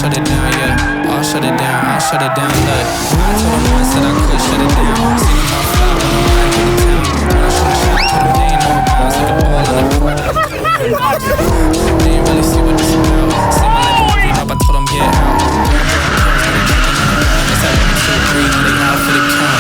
shut it down, yeah. I'll shut it down, I'll shut it down, look. I told them once that I could shut it down. Seen them all fly when I'm riding through the town. When I shoot a shot, told them they ain't no bounds like the ball on the court. They ain't really see what this about. See my life moving up, I told them get out. It's like 1, 2, 3, they out for the count.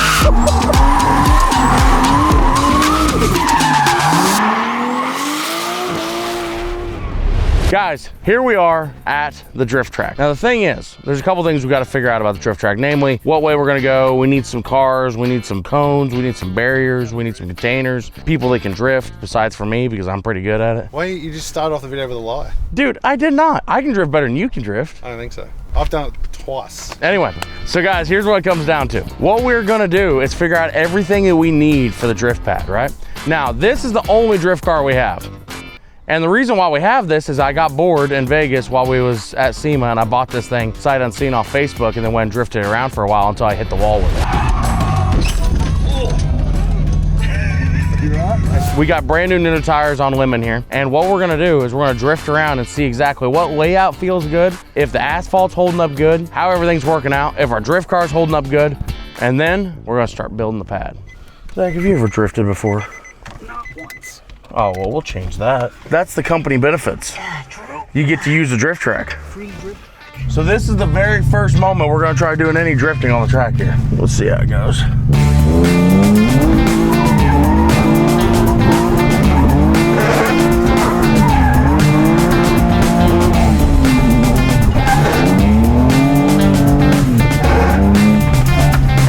Guys, here we are at the drift track. Now the thing is, there's a couple things we got to figure out about the drift track. Namely, what way we're gonna go. We need some cars, we need some cones, we need some barriers, we need some containers, people that can drift, besides for me, because I'm pretty good at it. Why you just started off the video with a lie? Dude, I did not. I can drift better than you can drift. I don't think so. I've done it twice. Anyway, so guys, here's what it comes down to. What we're gonna do is figure out everything that we need for the drift pad, right? Now, this is the only drift car we have. And the reason why we have this is I got bored in Vegas while we was at SEMA, and I bought this thing sight unseen off Facebook and then went and drifted around for a while until I hit the wall with it. We got brand new Nitto tires on Lemon here. And what we're gonna do is we're gonna drift around and see exactly what layout feels good, if the asphalt's holding up good, how everything's working out, if our drift car's holding up good, and then we're gonna start building the pad. Zach, have you ever drifted before? Not once. Oh, well, we'll change that. That's the company benefits. Yeah, true. You get to use the drift track. Free drift. So this is the very first moment we're gonna try doing any drifting on the track here. Let's see how it goes.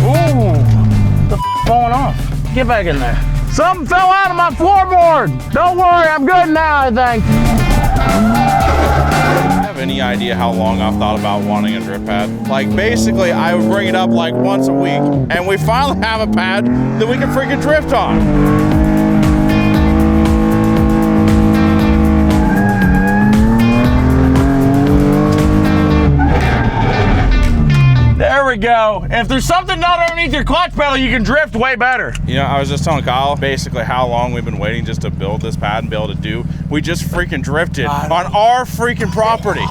Ooh, the f going off? Get back in there. Something fell out of my floorboard. Don't worry, I'm good now, I think. Have any idea how long I've thought about wanting a drift pad? Like, basically, I would bring it up like once a week, and we finally have a pad that we can freaking drift on. There we go. If there's something not underneath your clutch pedal, you can drift way better. You know, I was just telling Kyle basically how long we've been waiting just to build this pad and be able to do. We just freaking drifted on our freaking property.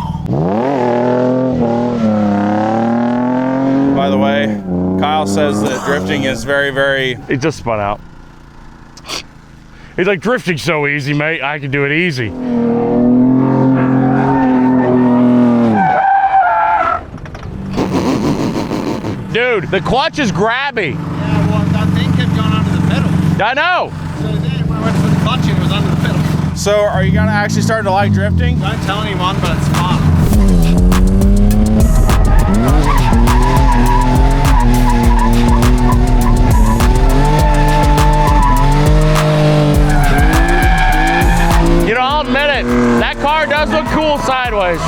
By the way, Kyle says that drifting is very, very... It just spun out. He's like, drifting's so easy, mate. I can do it easy. Dude, the clutch is grabby. Yeah, well, that thing kept going under the pedal. I know. So then when I went for the clutch in, it was under the pedal. So are you gonna actually start to like drifting? Don't tell anyone, but it's fun. You know, I'll admit it. That car does look cool sideways.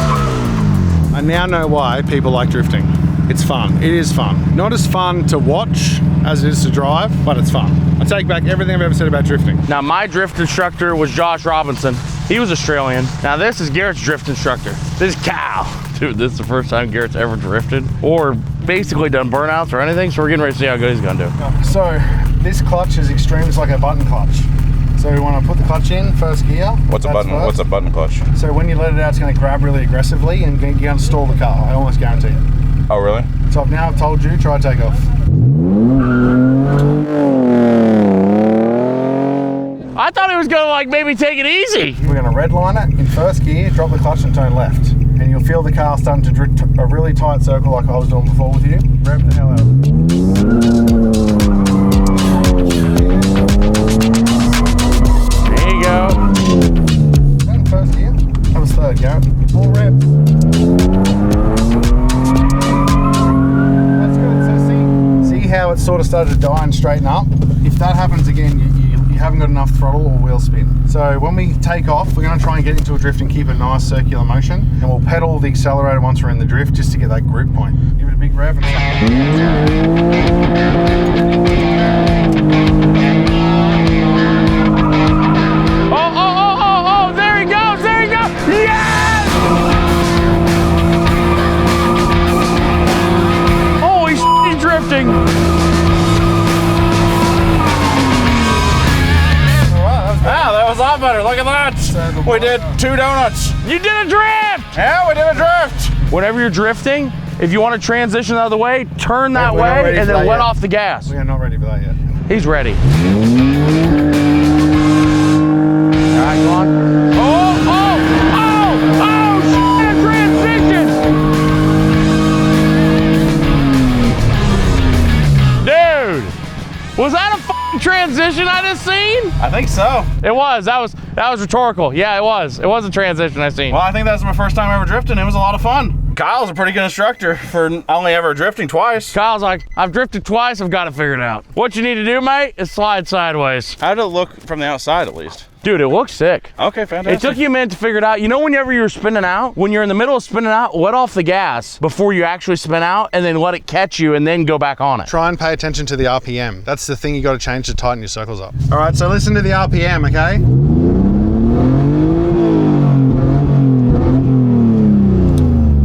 I now know why people like drifting. It's fun. It is fun. Not as fun to watch as it is to drive, but it's fun. I take back everything I've ever said about drifting. Now, my drift instructor was Josh Robinson. He was Australian. Now, this is Garrett's drift instructor. This is Kyle. Dude, this is the first time Garrett's ever drifted or basically done burnouts or anything, so we're getting ready to see how good he's gonna do. So, this clutch is extreme. It's like a button clutch. So we want to put the clutch in, first gear. What's a button? What's a button clutch? So when you let it out, it's going to grab really aggressively and you're going to stall the car. I almost guarantee it. Oh, really? So I've told you, try to take off. I thought he was gonna like maybe take it easy. We're going to redline it in first gear, drop the clutch and turn left. And you'll feel the car starting to drift a really tight circle like I was doing before with you. Rev the hell out of it. There you go. In first gear. That was third, Garrett. 4 revs. That's good. So see how it sort of started to die and straighten up? If that happens again, you haven't got enough throttle or wheel spin. So when we take off, we're going to try and get into a drift and keep a nice circular motion. And we'll pedal the accelerator once we're in the drift just to get that grip point. Give it a big rev and Oh, there he goes, there he goes. Yes! Holy shit, he's drifting. Wow, that was a lot better. Look at that. We did 2 donuts. You did a drift! Yeah, we did a drift. Whenever you're drifting, if you want to transition the other way, turn that We're not way ready and for then that let yet. off the gas. We are not ready for that yet. He's ready. All right, go on. Oh, shit, a transition! Dude, was that a fucking transition I just seen? I think so. It was. That was rhetorical. Yeah, it was. It was a transition I seen. Well, I think that's my first time ever drifting. It was a lot of fun. Kyle's a pretty good instructor for only ever drifting twice. Kyle's like, I've drifted twice. I've got it figured out. What you need to do, mate, is slide sideways. How did it look from the outside, at least? Dude, it looks sick. Okay, fantastic. It took you a minute to figure it out. You know, whenever you're spinning out, when you're in the middle of spinning out, let off the gas before you actually spin out and then let it catch you and then go back on it. Try and pay attention to the RPM. That's the thing you got to change to tighten your circles up. All right, so listen to the RPM, okay?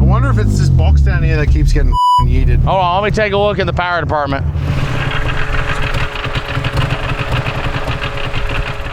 I wonder if it's this box down here that keeps getting yeeted. Hold on, let me take a look in the power department.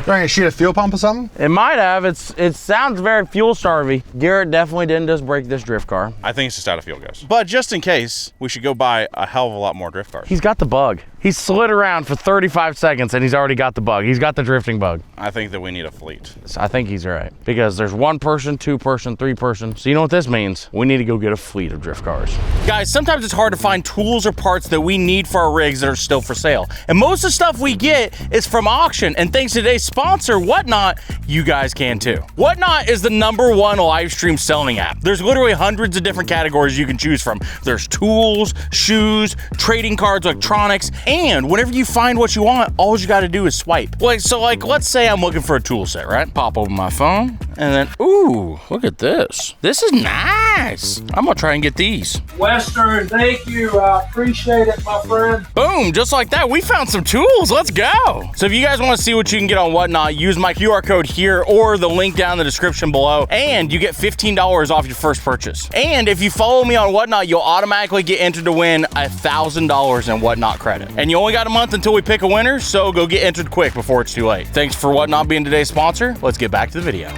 Throwing a shit a fuel pump or something? It might have. It sounds very fuel starvy. Garrett definitely didn't just break this drift car. I think it's just out of fuel, guys. But just in case, we should go buy a hell of a lot more drift cars. He's got the bug. He slid around for 35 seconds and he's already got the bug. He's got the drifting bug. I think that we need a fleet. So I think he's right. Because there's 1 person, 2 person, 3 person. So you know what this means? We need to go get a fleet of drift cars. Guys, sometimes it's hard to find tools or parts that we need for our rigs that are still for sale. And most of the stuff we get is from auction. And thanks to today's sponsor, Whatnot, you guys can too. Whatnot is the #1 live stream selling app. There's literally hundreds of different categories you can choose from. There's tools, shoes, trading cards, electronics, and whenever you find what you want, all you gotta do is swipe. So let's say I'm looking for a tool set, right? Pop open my phone, and then, ooh, look at this. This is nice. I'm gonna try and get these. Western, thank you. I appreciate it, my friend. Boom, just like that, we found some tools. Let's go. So if you guys wanna see what you can get on Whatnot, use my QR code here or the link down in the description below, and you get $15 off your first purchase. And if you follow me on Whatnot, you'll automatically get entered to win $1,000 in Whatnot credit. And you only got a month until we pick a winner, so go get entered quick before it's too late. Thanks for Whatnot being today's sponsor. Let's get back to the video.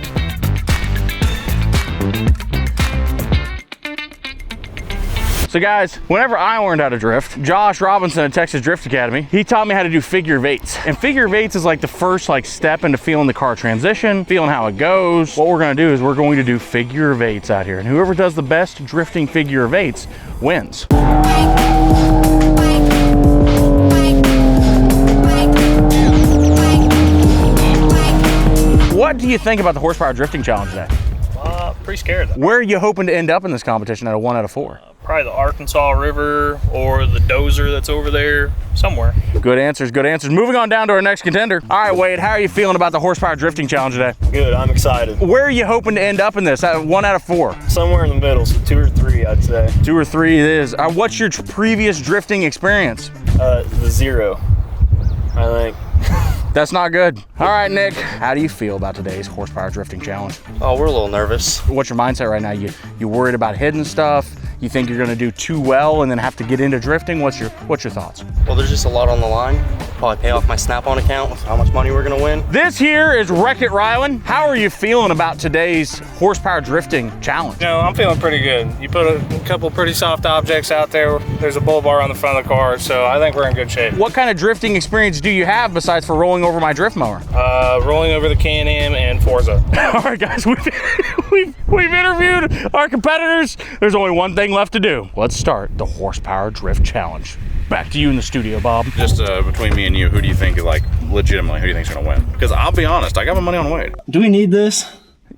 So guys, whenever I learned how to drift, Josh Robinson at Texas Drift Academy, he taught me how to do figure of eights. And figure of eights is like the first step into feeling the car transition, feeling how it goes. What we're gonna do is we're going to do figure of eights out here. And whoever does the best drifting figure of eights wins. What do you think about the horsepower drifting challenge today? Pretty scared. Where are you hoping to end up in this competition at a 1 out of 4? Probably the Arkansas River or the Dozer that's over there somewhere. Good answers, good answers. Moving on down to our next contender. All right, Wade, how are you feeling about the horsepower drifting challenge today? Good, I'm excited. Where are you hoping to end up in this at 1 out of 4? Somewhere in the middle, so 2 or 3, I'd say. 2 or 3 it is. What's your previous drifting experience? The 0, I think. That's not good. All right, Nick, how do you feel about today's horsepower drifting challenge? Oh, we're a little nervous. What's your mindset right now? You worried about hidden stuff? You think you're gonna do too well and then have to get into drifting? What's your thoughts? Well, there's just a lot on the line. Probably pay off my Snap-on account with how much money we're gonna win. This here is Wreck-It Rylan. How are you feeling about today's horsepower drifting challenge? No, I'm feeling pretty good. You put a couple pretty soft objects out there. There's a bull bar on the front of the car, so I think we're in good shape. What kind of drifting experience do you have besides for rolling over my drift mower? Rolling over the Can-Am and Forza. All right, guys, we've interviewed our competitors. There's only one thing left to do. Let's start the horsepower drift challenge. Back to you in the studio, Bob. Just between me and you, who do you think, legitimately, who do you think's gonna win? Because I'll be honest, I got my money on Wade. Do we need this?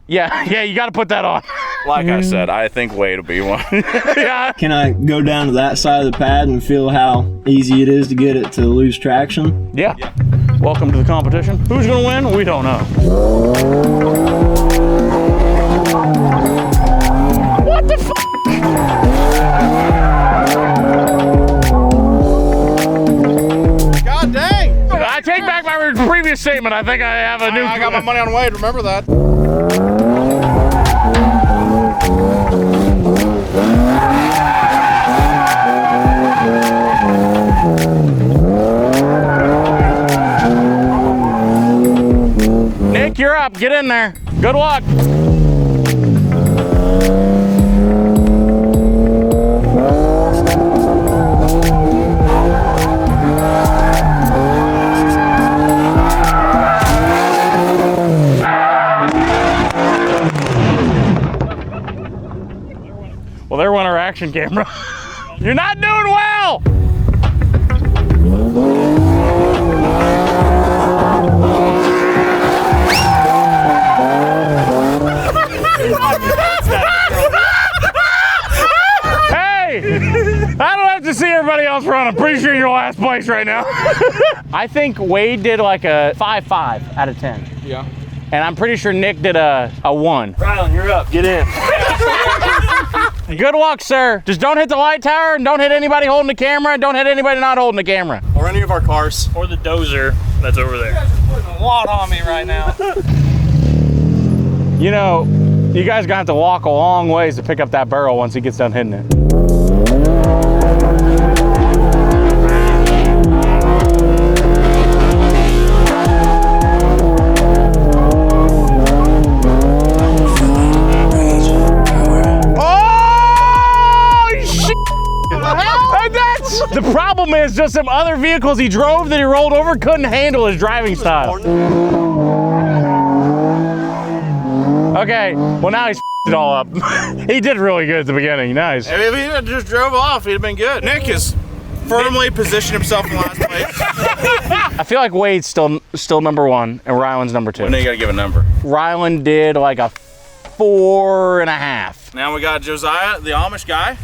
Yeah, you got to put that on. Like I said, I think Wade will be one. Yeah. Can I go down to that side of the pad and feel how easy it is to get it to lose traction? Yeah. Welcome to the competition. Who's gonna win? We don't know. What the f? God dang! I take back my previous statement. I think I have a new. I got my money on Wade, remember that. Nick, you're up. Get in there. Good luck. Well, there went our action camera. You're not doing well. Hey, I don't have to see everybody else run. I'm pretty sure you're last place right now. I think Wade did like a 5.5 out of 10. Yeah. And I'm pretty sure Nick did a 1. Rylan, you're up. Get in. Good luck, sir. Just don't hit the light tower and don't hit anybody holding the camera and don't hit anybody not holding the camera. Or any of our cars. Or the dozer that's over there. You guys are putting a lot on me right now. You know, you guys gonna have to walk a long ways to pick up that barrel once he gets done hitting it. The problem is just some other vehicles he drove that he rolled over couldn't handle his driving style. Okay, well now he's it all up. He did really good at the beginning, nice. If he had just drove off, he'd have been good. Nick has firmly positioned himself in last place. I feel like Wade's still number 1 and Rylan's number 2. Well, now you gotta give a number. Rylan did like a 4.5. Now we got Josiah, the Amish guy.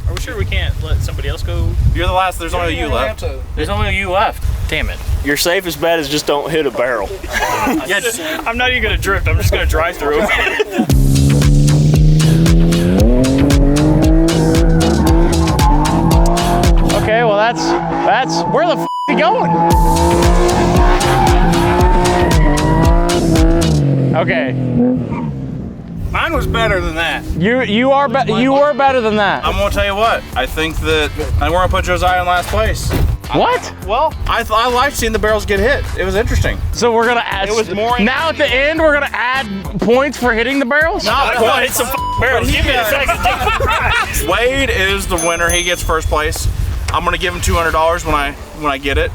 Are we sure we can't let somebody else go? You're the last, there's only you left. There's only you left. Damn it. Your safest bet is just don't hit a barrel. Yeah, I'm not even gonna drift. I'm just gonna drive through. Okay, well that's where the f is he going? Okay. Mine was better than that. You were better than that. I'm gonna tell you what, I think that we're gonna put Josiah in last place. What? Well, I liked seeing the barrels get hit. It was interesting. So we're gonna add. It was more. Now at the end, we're gonna add points for hitting the barrels. Not Well, hit some barrels. Give me a second. Wade is the winner. He gets first place. I'm gonna give him $200 when I get it.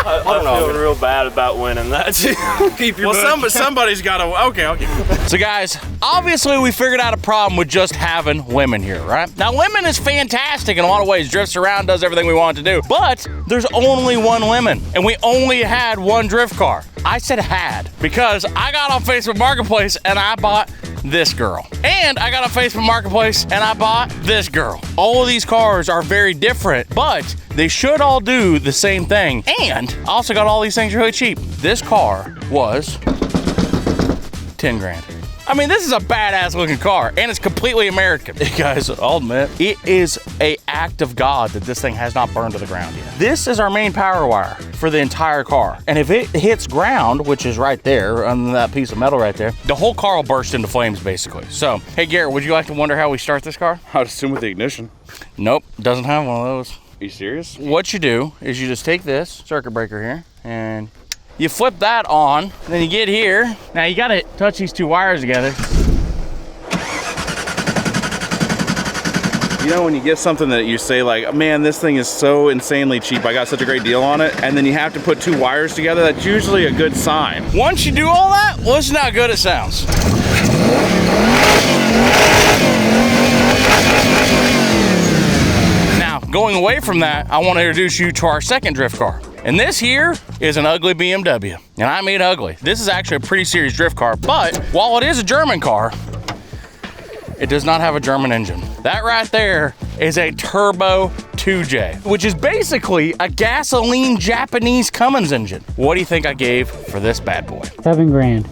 I'm feeling real bad about winning that too. Keep your somebody's got to. Okay. So guys, obviously we figured out a problem with just having women here, right? Now Lemon is fantastic in a lot of ways, drifts around, does everything we want it to do, but there's only one Lemon and we only had one drift car. I said had because I got on Facebook Marketplace and I bought this girl. And I got on Facebook Marketplace and I bought this girl. All of these cars are very different, but they should all do the same thing. And I also got all these things really cheap. This car was 10 grand. I mean, this is a badass looking car and it's completely American. Hey guys, I'll admit, it is an act of God that this thing has not burned to the ground yet. This is our main power wire for the entire car. And if it hits ground, which is right there on that piece of metal right there, the whole car will burst into flames basically. So, hey Garrett, would you like to wonder how we start this car? I would assume with the ignition. Nope, doesn't have one of those. Are you serious? What you do is you just take this circuit breaker here and you flip that on, then you get here. Now you gotta touch these two wires together. You know when you get something that you say like, man, this thing is so insanely cheap, I got such a great deal on it, and then you have to put two wires together, that's usually a good sign. Once you do all that, listen how good it sounds. Now, going away from that, I want to introduce you to our second drift car. And this here is an ugly BMW. And I mean ugly. This is actually a pretty serious drift car, but while it is a German car, it does not have a German engine. That right there is a Turbo 2J, which is basically a gasoline Japanese Cummins engine. What do you think I gave for this bad boy? 7 grand.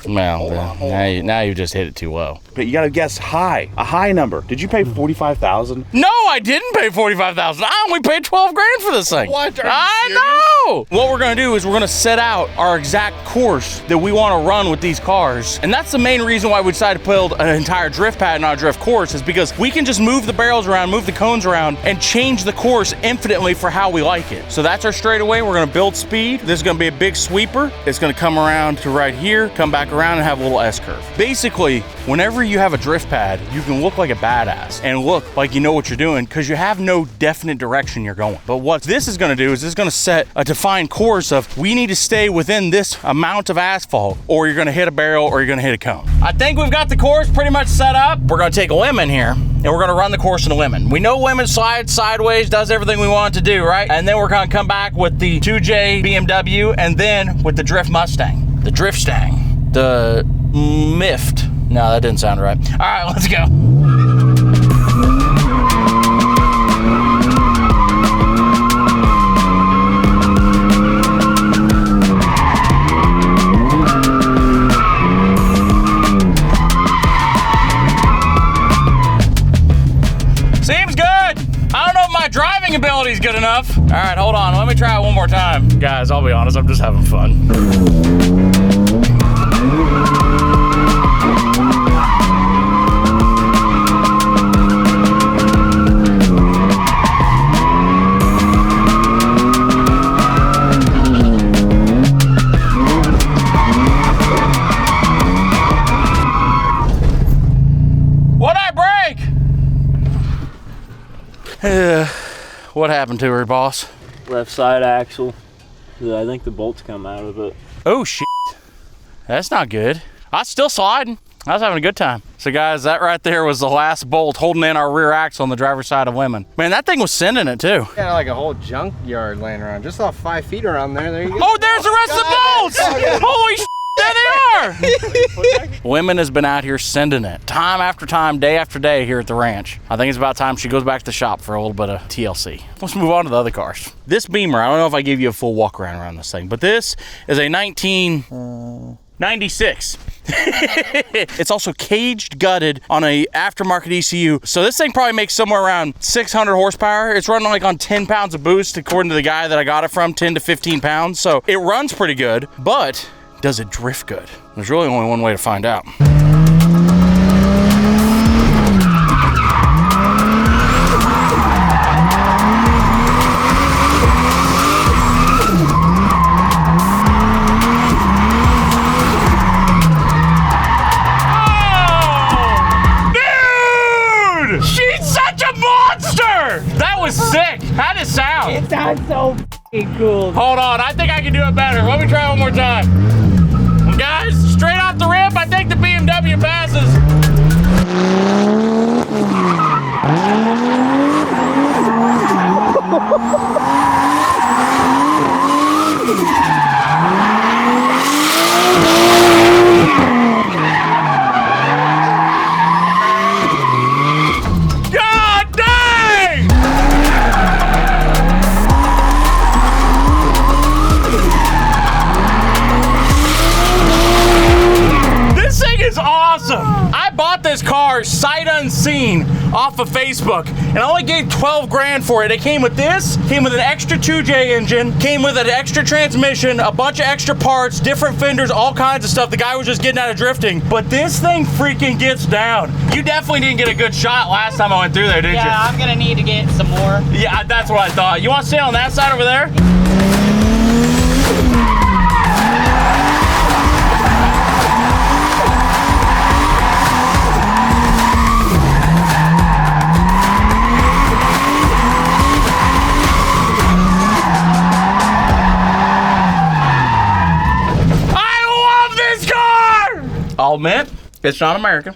Well, now you just hit it too low. But you gotta guess high, a high number. Did you pay $45,000? No, I didn't pay $45,000. I only paid 12 grand for this thing. What? Are you I know. What we're gonna do is we're gonna set out our exact course that we wanna run with these cars. And that's the main reason why we decided to build an entire drift pad, not a drift course, is because we can just move the barrels around, move the cones around, and change the course infinitely for how we like it. So that's our straightaway. We're gonna build speed. This is gonna be a big sweeper. It's gonna come around to right here, come back around and have a little S curve. Basically, whenever you have a drift pad, you can look like a badass and look like you know what you're doing because you have no definite direction you're going. But what this is gonna do is it's gonna set a defined course of we need to stay within this amount of asphalt or you're gonna hit a barrel or you're gonna hit a cone. I think we've got the course pretty much set up. We're gonna take a lemon here and we're gonna run the course in a lemon. We know lemon slides sideways, does everything we want it to do, right? And then we're gonna come back with the 2J BMW and then with the Drift Mustang, the Drift Stang, the Mift. No, that didn't sound right. All right, let's go. Seems good. I don't know if my driving ability is good enough. All right, hold on. Let me try it one more time. Guys, I'll be honest, I'm just having fun. What happened to her, boss? Left side axle. I think the bolts come out of it. Oh, shit. That's not good. I was still sliding. I was having a good time. So, guys, that right there was the last bolt holding in our rear axle on the driver's side of Lemon. Man, that thing was sending it, too. Yeah, like a whole junkyard laying around. Just off 5 feet around there. There you go. Oh, there's the rest of the bolts! Holy shit, there they are! Lemon has been out here sending it time after time, day after day here at the ranch. I think it's about time she goes back to the shop for a little bit of TLC. Let's move on to the other cars. This Beamer, I don't know if I gave you a full walk around this thing, but this is a 1996. It's also caged gutted on a aftermarket ECU. So this thing probably makes somewhere around 600 horsepower. It's running like on 10 pounds of boost, according to the guy that I got it from, 10 to 15 pounds. So it runs pretty good, but does it drift good? There's really only one way to find out. Sick. How'd it sound? It sounds so cool. Hold on, I think I can do it better. Let me try one more time. Well, guys, straight off the rip, I think the BMW passes. This car sight unseen off of Facebook and I only gave 12 grand for it. It came with this, came with an extra 2J engine, came with an extra transmission, a bunch of extra parts, different fenders, all kinds of stuff. The guy was just getting out of drifting, but this thing freaking gets down. You definitely didn't get a good shot last time I went through there, did you? Yeah, I'm gonna need to get some more. Yeah, that's what I thought. You want to stay on that side over there? I'll admit, it's not American.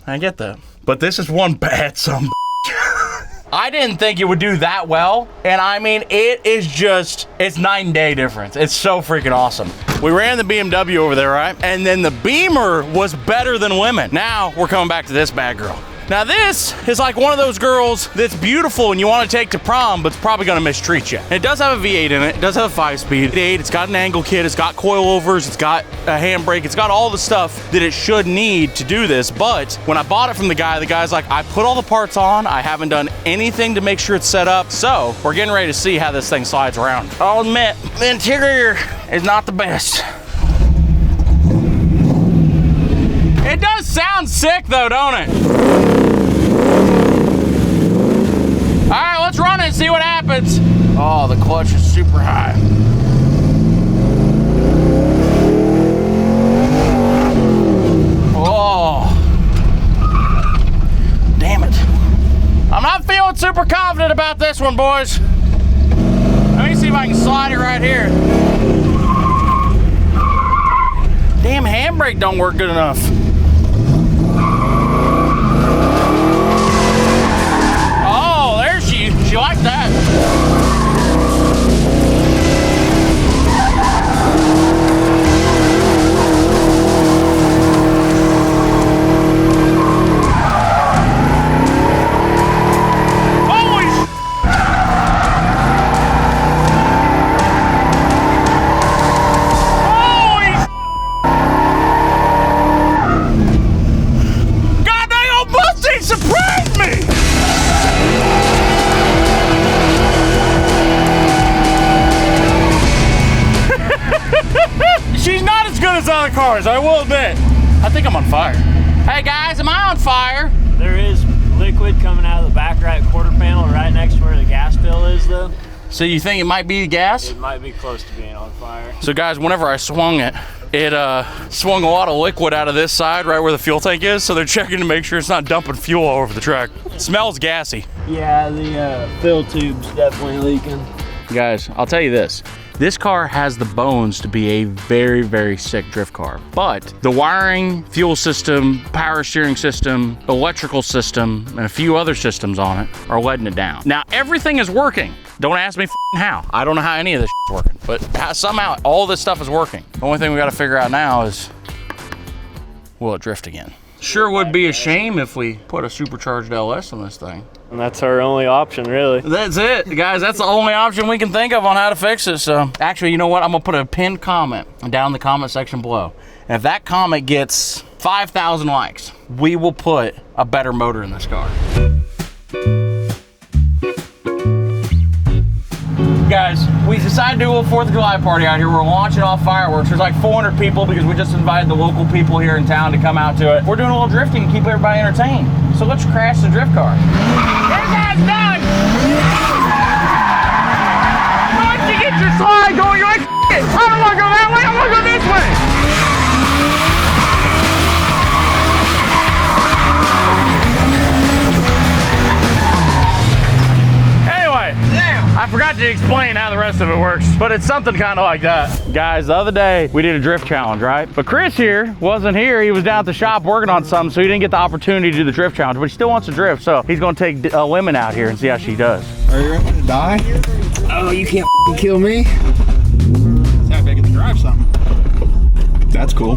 I get that. But this is one bad son of a I didn't think it would do that well. And I mean, it is just, it's night and day difference. It's so freaking awesome. We ran the BMW over there, right? And then the Beamer was better than Lemon. Now we're coming back to this bad girl. Now this is like one of those girls that's beautiful and you want to take to prom, but it's probably gonna mistreat you. And it does have a V8 in it. It does have a 5-speed. It's got an angle kit. It's got coilovers. It's got a handbrake. It's got all the stuff that it should need to do this. But when I bought it from the guy's like, I put all the parts on. I haven't done anything to make sure it's set up. So we're getting ready to see how this thing slides around. I'll admit, the interior is not the best. It does sound sick though, don't it? All right, let's run it and see what happens. Oh, the clutch is super high. Oh, I'm not feeling super confident about this one, boys. Let me see if I can slide it right here. Damn handbrake don't work good enough. Oh, there she liked that. Other cars, I will admit. I think I'm on fire. Hey guys, am I on fire? There is liquid coming out of the back right quarter panel right next to where the gas fill is though. So you think it might be gas? It might be close to being on fire. So guys, whenever I swung it, swung a lot of liquid out of this side right where the fuel tank is, so they're checking to make sure it's not dumping fuel all over the track. It smells gassy. Yeah, the fill tube's definitely leaking. Guys, I'll tell you this. This car has the bones to be a very, very sick drift car, but the wiring, fuel system, power steering system, electrical system, and a few other systems on it are letting it down. Now, everything is working. Don't ask me how. I don't know how any of this is working, but somehow all this stuff is working. The only thing we got to figure out now is, will it drift again? Sure would be a shame if we put a supercharged LS on this thing. And that's our only option, really. That's it, guys. That's the only option we can think of on how to fix it. So, actually, you know what? I'm gonna put a pinned comment down in the comment section below. And if that comment gets 5,000 likes, we will put a better motor in this car. Guys, we decided to do a little 4th of July party out here. We're launching off fireworks. There's like 400 people because we just invited the local people here in town to come out to it. We're doing a little drifting to keep everybody entertained. So let's crash the drift car. Hey guys, done! Once you get your slide going, you're like, I don't want to go that way, I want to go this way! I forgot to explain how the rest of it works, but it's something kind of like that. Guys, the other day we did a drift challenge, right? But Chris here wasn't here. He was down at the shop working on something, so he didn't get the opportunity to do the drift challenge, but he still wants to drift, so he's gonna take a Lemon out here and see how she does. Are you ready to die? Oh, you can't kill me. I get to drive something. That's cool.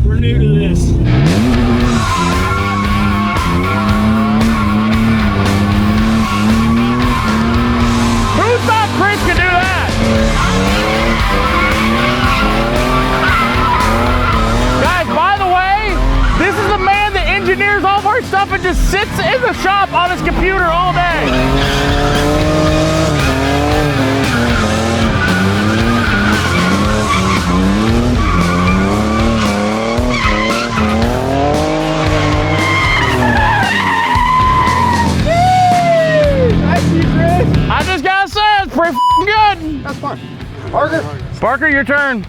We're new to this. Chris can do that! Guys, by the way, this is the man that engineers all of our stuff and just sits in the shop on his computer all day. I just gotta say, it's pretty good. That's fun. Parker, your turn.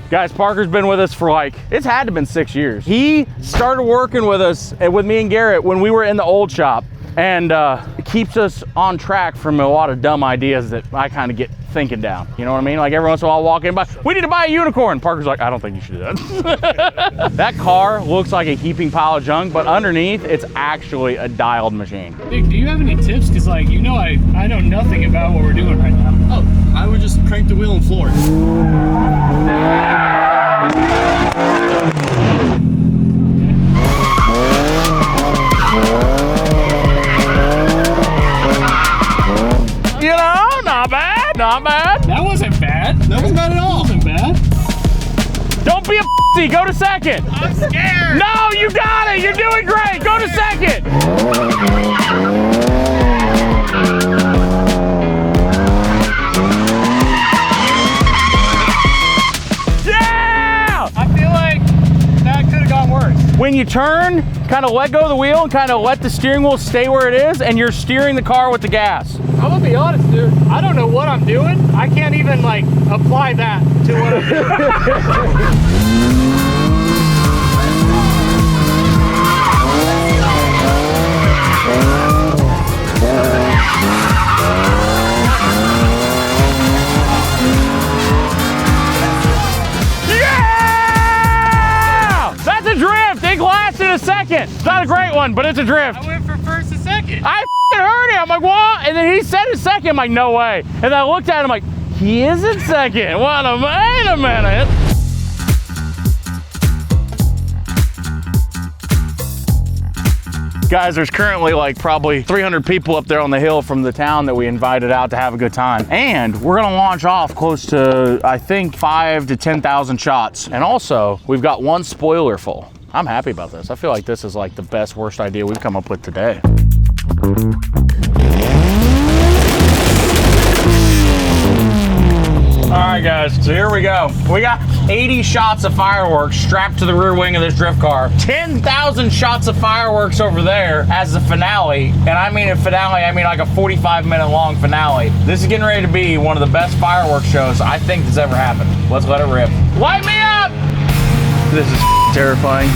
Guys, Parker's been with us for like, it's had to have been 6 years. He started working with us and with me and Garrett when we were in the old shop, and it keeps us on track from a lot of dumb ideas that I kind of get thinking down. You know what I mean? Like every once in a while I'll walk in, we need to buy a unicorn. Parker's like, I don't think you should do that. That car looks like a heaping pile of junk, but underneath it's actually a dialed machine. Nick, do you have any tips? Because like, you know, I know nothing about what we're doing right now. Oh, I would just crank the wheel and floor it. You know, not bad, not bad. That wasn't bad. That wasn't bad at all. That wasn't bad. Don't be a pussy, go to second. I'm scared. No, you got it, you're doing great. Go to second. Yeah! I feel like that could have gone worse. When you turn, kind of let go of the wheel and kind of let the steering wheel stay where it is, and you're steering the car with the gas. I'm gonna be honest, dude. I don't know what I'm doing. I can't even like apply that to what I'm doing. in a second. It's not a great one, but it's a drift. I went for first and second. I heard him. I'm like, what? And then he said in second. I'm like, no way. And then I looked at him like, he is in second. Wait a minute. Guys, there's currently like probably 300 people up there on the hill from the town that we invited out to have a good time. And we're gonna launch off close to, I think, 5,000 to 10,000 shots. And also, we've got one spoiler full. I'm happy about this. I feel like this is like the best, worst idea we've come up with today. All right, guys, so here we go. We got 80 shots of fireworks strapped to the rear wing of this drift car. 10,000 shots of fireworks over there as the finale. And I mean a finale, I mean like a 45-minute long finale. This is getting ready to be one of the best fireworks shows I think that's ever happened. Let's let it rip. Light me up! This is terrifying.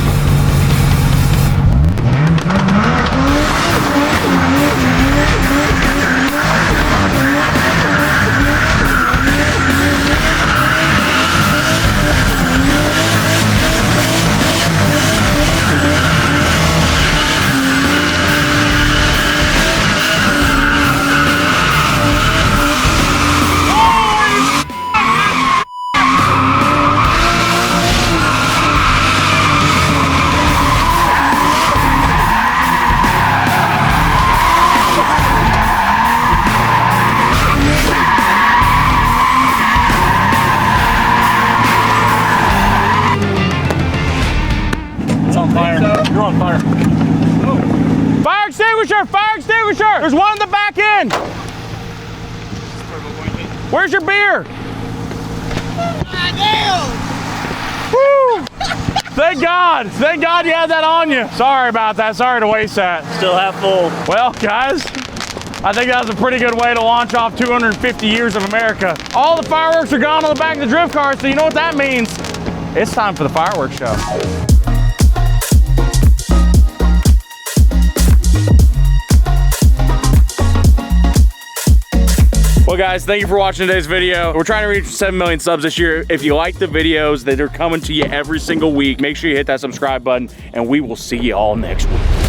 Fire extinguisher! Fire extinguisher! There's one in the back end! Where's your beer? Woo! Thank God! Thank God you had that on you. Sorry about that. Sorry to waste that. Still half full. Well, guys, I think that was a pretty good way to launch off 250 years of America. All the fireworks are gone on the back of the drift car, so you know what that means. It's time for the fireworks show. Well guys, thank you for watching today's video. We're trying to reach 7 million subs this year. If you like the videos that are coming to you every single week, make sure you hit that subscribe button and we will see you all next week.